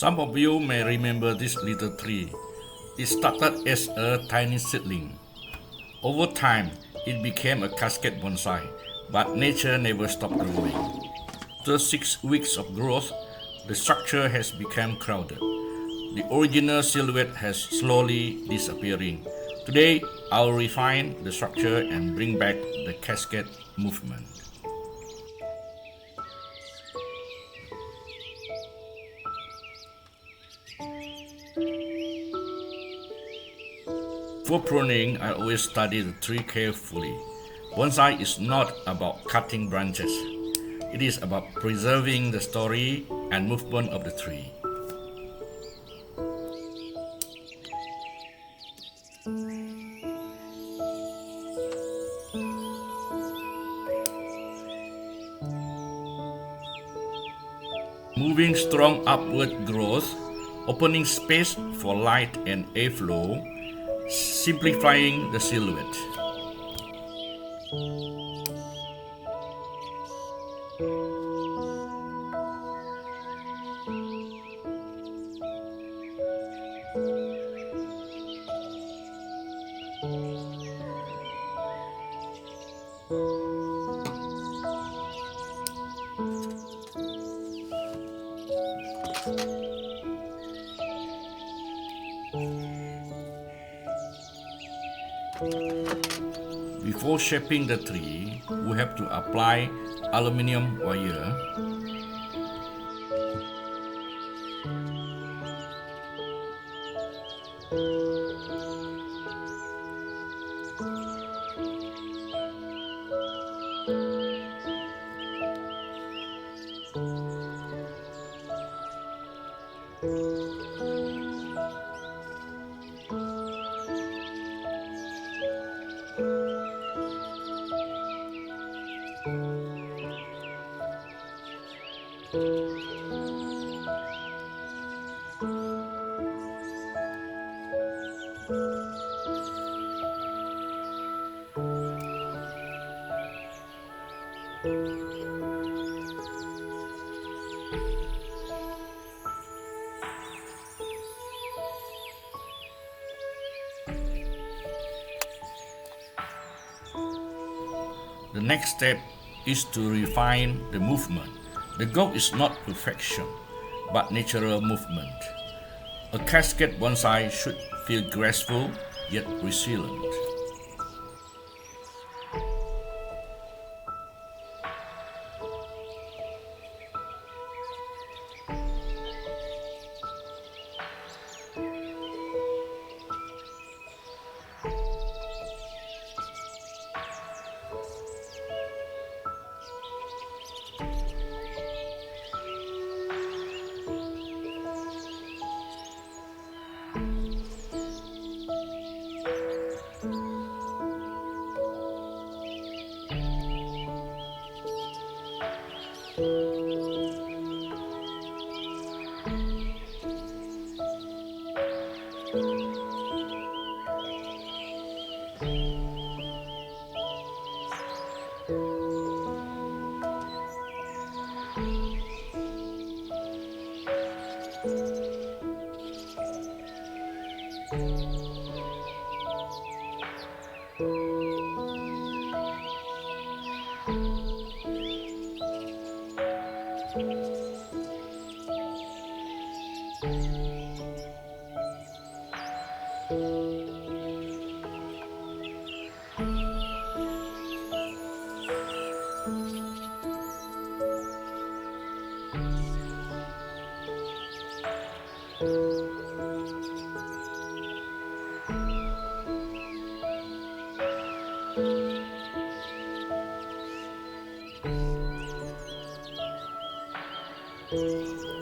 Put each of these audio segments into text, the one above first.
Some of you may remember this little tree. It started as a tiny seedling. Over time, it became a cascade bonsai, but nature never stopped growing. After 6 weeks of growth, the structure has become crowded. The original silhouette has slowly disappearing. Today, I'll refine the structure and bring back the cascade movement. For pruning, I always study the tree carefully. Bonsai is not about cutting branches. It is about preserving the story and movement of the tree. Moving strong upward growth, opening space for light and airflow, simplifying the silhouette. Before shaping the tree, we have to apply aluminum wire. The next step is to refine the movement. The goal is not perfection, but natural movement. A cascade bonsai should feel graceful yet resilient.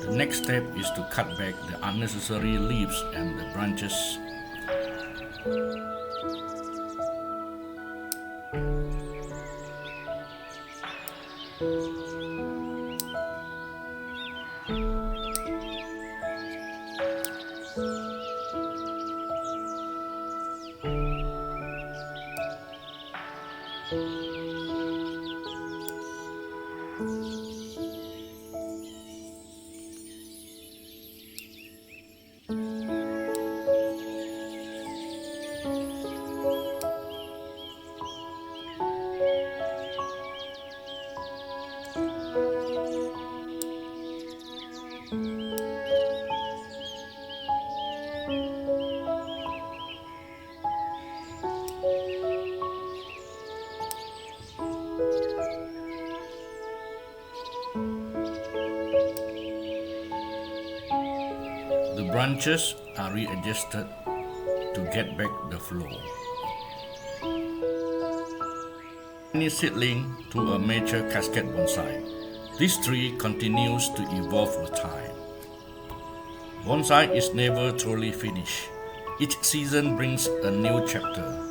The next step is to cut back the unnecessary leaves and the branches. The branches are readjusted to get back the flow. Tiny seedling to a mature cascade bonsai. This tree continues to evolve with time. Bonsai is never truly finished. Each season brings a new chapter.